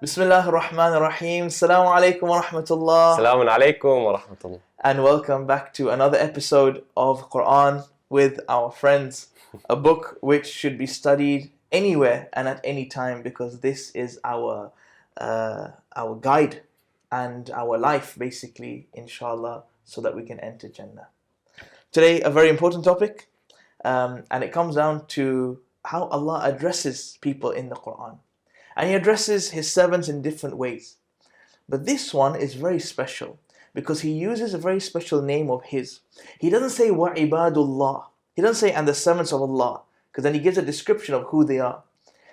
Bismillah ar-Rahman ar-Rahim. Assalamu alaikum wa rahmatullah. Assalamu alaikum wa rahmatullah. And welcome back to another episode of Qur'an with our friends. A book which should be studied anywhere and at any time, because this is our guide and our life, basically, inshallah, so that we can enter Jannah. Today, a very important topic, and it comes down to how Allah addresses people in the Qur'an. And He addresses His servants in different ways. But this one is very special because He uses a very special name of His. He doesn't say wa ibadullah. He doesn't say and the servants of Allah, because then He gives a description of who they are.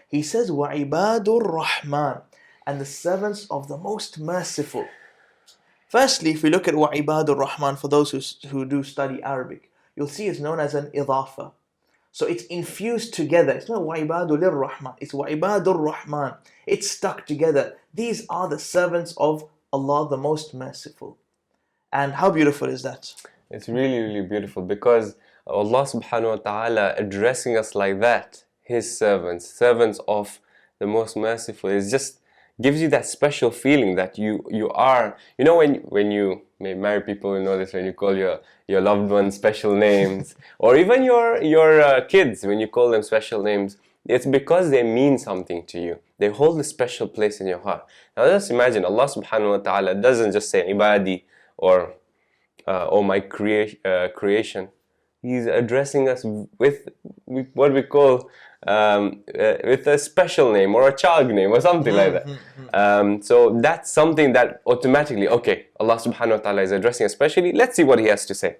He says wa ibadur rahman, and the servants of the most merciful. Firstly, if we look at wa ibadur rahman, for those who do study Arabic, you'll see it's known as an idafa. So it's infused together. It's not wa'ibadu lir-Rahman. It's wa'ibadur Rahman. It's stuck together. These are the servants of Allah, the most merciful. And how beautiful is that? It's really, really beautiful because Allah subhanahu wa ta'ala addressing us like that, His servants, servants of the most merciful, is just gives you that special feeling that you are, you know, when you marry people, you know this, when you call your loved ones special names, or even your kids, when you call them special names, it's because they mean something to you. They hold a special place in your heart. Now just imagine, Allah subhanahu wa ta'ala doesn't just say ibadi or my creation. He's addressing us with what we call with a special name or a child name or something like that. So that's something that automatically, okay, Allah subhanahu wa ta'ala is addressing especially. Let's see what He has to say.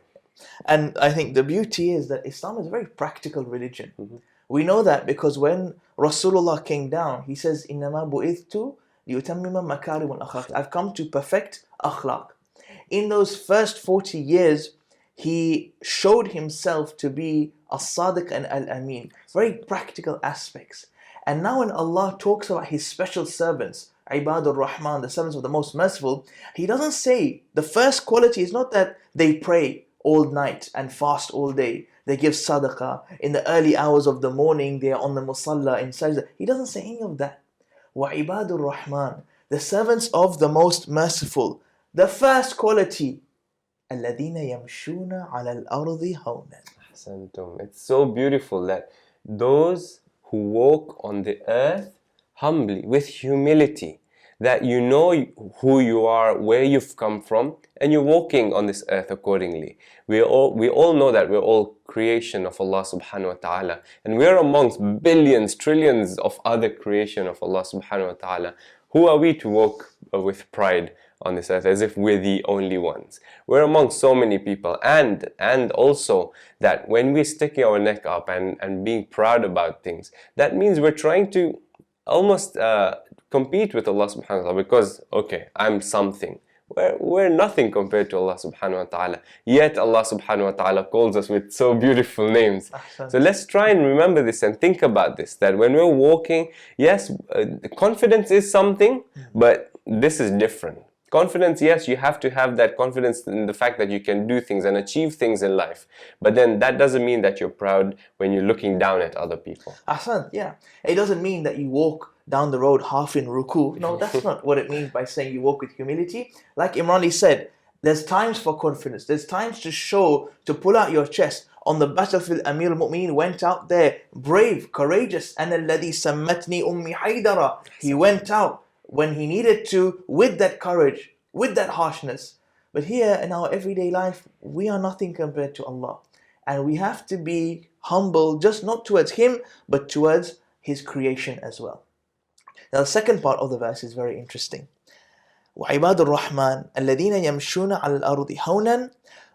And I think the beauty is that Islam is a very practical religion. We know that because when Rasulullah came down, he says, إِنَّمَا بُئِثْتُ لِيُتَمِّمَ مَكَارِمُ الْأَخْلَاقِ. I've come to perfect akhlaq. In those first 40 years, He showed Himself to be as-Sadiq and al-Amin. Very practical aspects. And now when Allah talks about His special servants, Ibadur Rahman, the servants of the most merciful, He doesn't say, the first quality is not that they pray all night and fast all day. They give sadaqah. In the early hours of the morning, they are on the musalla in sajda. He doesn't say any of that. Wa Ibadur Rahman, the servants of the most merciful. The first quality, الَّذِينَ يَمْشُونَ عَلَى الْأَرْضِ هَوْنًا. It's so beautiful that those who walk on the earth humbly, with humility, that you know who you are, where you've come from, and you're walking on this earth accordingly. We all know that we're all creation of Allah subhanahu wa ta'ala, and we're amongst billions, trillions of other creation of Allah subhanahu wa ta'ala. Who are we to walk with pride on this earth as if we're the only ones? We're among so many people, and also that when we're sticking our neck up and being proud about things, that means we're trying to almost compete with Allah subhanahu wa ta'ala, because okay, I'm something. We're nothing compared to Allah subhanahu wa ta'ala. Yet Allah subhanahu wa ta'ala calls us with so beautiful names. So let's try and remember this and think about this, that when we're walking, yes, confidence is something, but this is different. Confidence, yes, you have to have that confidence in the fact that you can do things and achieve things in life. But then that doesn't mean that you're proud when you're looking down at other people. Ahsan, yeah. It doesn't mean that you walk down the road half in ruku. No, that's not what it means by saying you walk with humility. Like Imran said, there's times for confidence. There's times to show, to pull out your chest. On the battlefield, Amir al-Mu'mineen went out there, brave, courageous. أَنَا الَّذِي سَمَّتْنِي أُمِّي حَيْدَرًا. He went out when he needed to, with that courage, with that harshness. But here in our everyday life, we are nothing compared to Allah. And we have to be humble, just not towards Him, but towards His creation as well. Now the second part of the verse is very interesting. وَعِبَادُ الرَّحْمَنِ الَّذِينَ يَمْشُونَ عَلَى الْأَرْضِ هَوْنًا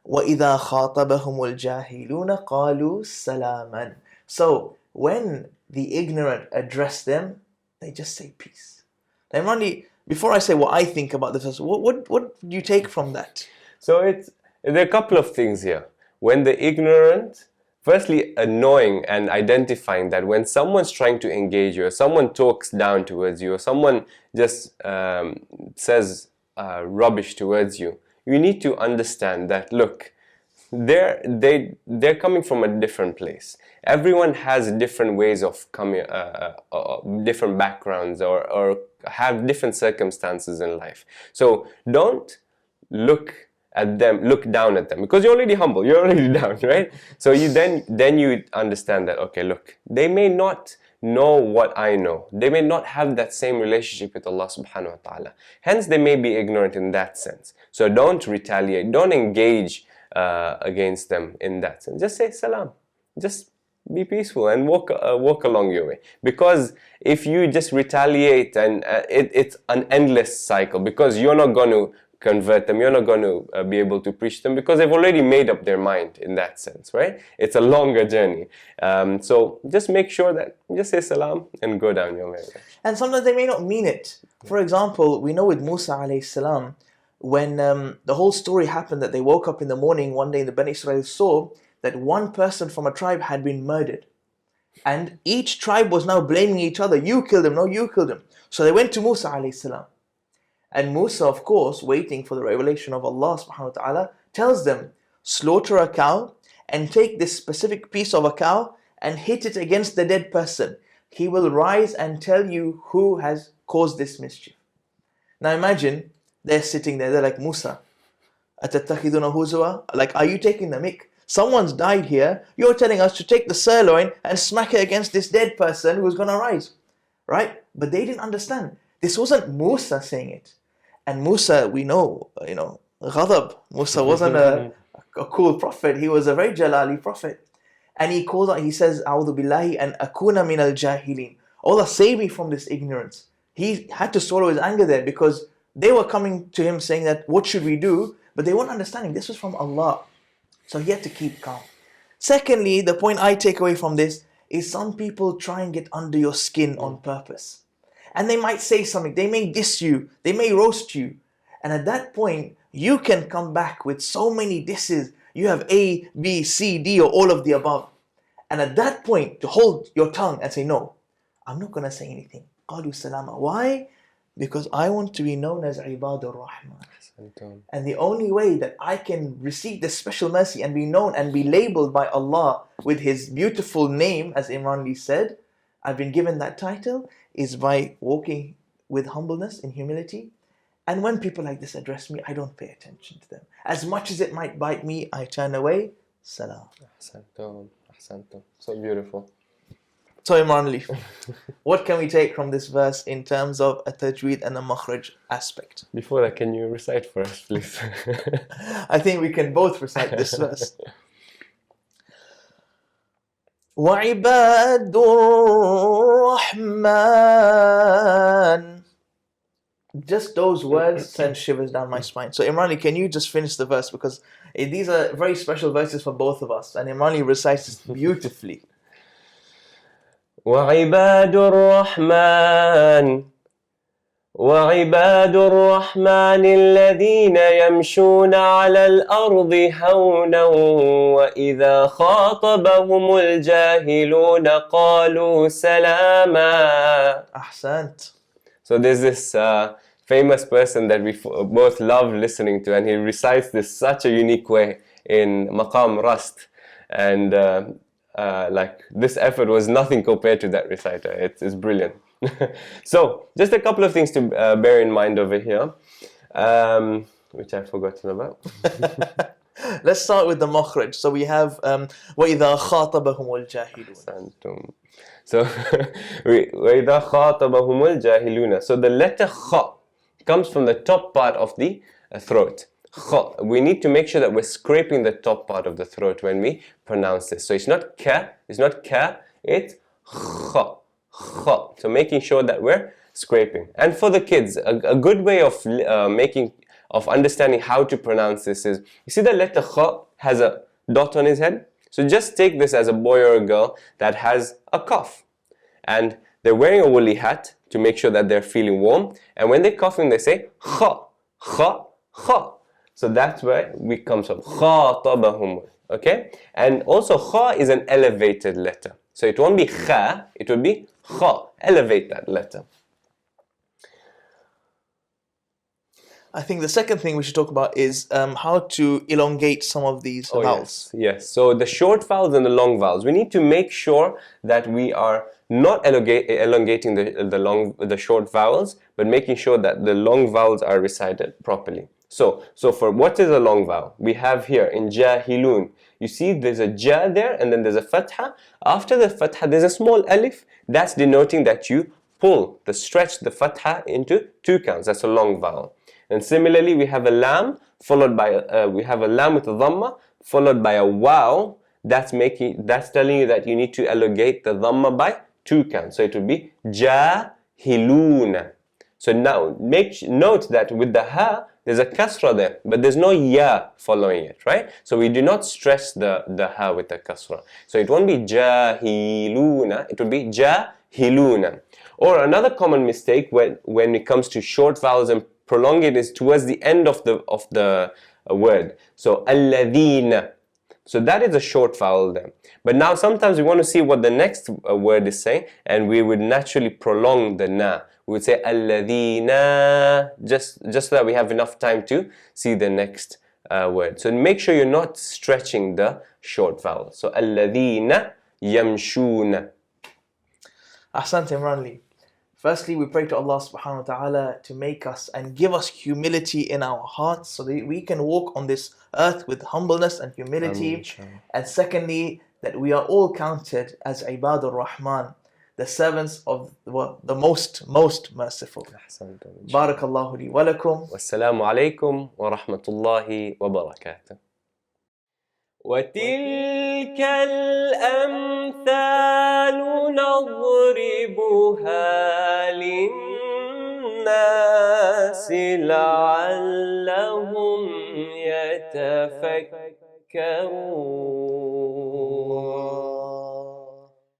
وَإِذَا خَاطَبَهُمُ الْجَاهِلُونَ قَالُوا سَلَامًا. So when the ignorant address them, they just say peace. Now Imran, before I say what I think about this verse, what do you take from that? So there are a couple of things here. When the ignorant, firstly, knowing and identifying that when someone's trying to engage you, or someone talks down towards you, or someone just says rubbish towards you, you need to understand that, look, they're coming from a different place. Everyone has different ways of coming, different backgrounds, or have different circumstances in life. So don't look down at them, because you're already humble, you're already down, right? So you then you understand that, okay, look, they may not know what I know. They may not have that same relationship with Allah subhanahu wa ta'ala. Hence, they may be ignorant in that sense. So don't retaliate, don't engage against them in that sense. Just say salam. Just be peaceful and walk along your way. Because if you just retaliate, and it's an endless cycle, because you're not going to convert them, you're not going to be able to preach them, because they've already made up their mind in that sense, right? It's a longer journey. So just make sure that you just say salam and go down your way. And sometimes they may not mean it. For example, we know with Musa alayhi salam, when the whole story happened, that they woke up in the morning one day, and the Bani Israel saw that one person from a tribe had been murdered. And each tribe was now blaming each other. You killed him, no, you killed him. So they went to Musa alayhi salam. And Musa, of course, waiting for the revelation of Allah subhanahu wa ta'ala, tells them, slaughter a cow and take this specific piece of a cow and hit it against the dead person. He will rise and tell you who has caused this mischief. Now imagine, they're sitting there, they're like, Musa, أَتَتَّخِذُنَ هُزُوًا? Like, are you taking the mick? Someone's died here, you're telling us to take the sirloin and smack it against this dead person who's going to rise. Right? But they didn't understand. This wasn't Musa saying it. And Musa, we know, ghadab. Musa wasn't a cool prophet. He was a very jalali prophet. And he calls out, he says, A'udhu billahi an akuna min al-jahilin. Allah, save me from this ignorance. He had to swallow his anger there, because they were coming to him saying that, what should we do? But they weren't understanding this was from Allah. So he had to keep calm. Secondly, the point I take away from this is some people try and get under your skin on purpose. And they might say something, they may diss you, they may roast you. And at that point, you can come back with so many disses. You have A, B, C, D, or all of the above. And at that point, to hold your tongue and say, no, I'm not going to say anything. Qalu salama. Why? Because I want to be known as Ibadur Rahman. And the only way that I can receive this special mercy and be known and be labeled by Allah with His beautiful name, as Imran said, I've been given that title, is by walking with humbleness and humility. And when people like this address me, I don't pay attention to them. As much as it might bite me, I turn away. Salam. Ahsantum. So beautiful. So Imran, what can we take from this verse in terms of a tajweed and a makhraj aspect? Before that, can you recite for us, please? I think we can both recite this verse. وَعِبَادُ الرَّحْمَنِ. Just those words send shivers down my spine. So Imran, can you just finish the verse? Because these are very special verses for both of us. And Imran recites this beautifully. وَعِبَادُ الرَّحْمَنِ وعباد الرحمن الذين يمشون على الأرض هونا وإذا خاطبهم الجاهلون قالوا سلاما. أحسنت. So there's this famous person that we both love listening to, and he recites this such a unique way in Maqam Rast, and like this effort was nothing compared to that reciter. It's brilliant. So just a couple of things to bear in mind over here, which I've forgotten about. Let's start with the makhraj. So we have وَإِذَا خَاطَبَهُمُ الْجَاهِلُونَ. So وَإِذَا خَاطَبَهُمُ الْجَاهِلُونَ. So the letter kha comes from the top part of the throat. Kha. We need to make sure that we're scraping the top part of the throat when we pronounce this. So it's not ka, it's kha. Kha. So making sure that we're scraping. And for the kids, a good way of understanding how to pronounce this is, you see the letter kha has a dot on his head? So just take this as a boy or a girl that has a cough. And they're wearing a woolly hat to make sure that they're feeling warm. And when they're coughing, they say kha, kha, kha. So that's where we come from. Khatabahum. Okay? And also kha is an elevated letter. So it won't be kha, it will be kha. Elevate that letter. I think the second thing we should talk about is how to elongate some of these Oh, vowels. yes. So the short vowels and the long vowels, we need to make sure that we are not elongating the short vowels, but making sure that the long vowels are recited properly. So for what is a long vowel? We have here in jahilun. You see there's a ja there and then there's a fatha. After the fatha there's a small alif. That's denoting that you stretch the fatha into 2 counts. That's a long vowel. And similarly, we have a lam followed by we have a lam with a dhamma followed by a waw. That's telling you that you need to elongate the dhamma by 2 counts. So it would be jahiluna. So now note that with the ha, there's a kasra there, but there's no ya following it, right? So we do not stress the ha with the kasra. So it won't be jahiluna, it would be jahiluna. Or another common mistake when it comes to short vowels and prolong it is towards the end of the word. So alladhina. So that is a short vowel there. But now sometimes we want to see what the next word is saying, and we would naturally prolong the na. We would say alladhina, just so that we have enough time to see the next word. So make sure you're not stretching the short vowel. So alladhina yamshuna. Ahsant Imran. Firstly, we pray to Allah subhanahu wa ta'ala to make us and give us humility in our hearts so that we can walk on this earth with humbleness and humility. And secondly, that we are all counted as Ibadur Rahman, the servants of the most merciful. Barakallahu li wa lakum. Wassalamu alaikum wa rahmatullahi wa barakatuh. وتلك الأمثال نضربها للناس لعلهم يتفكرون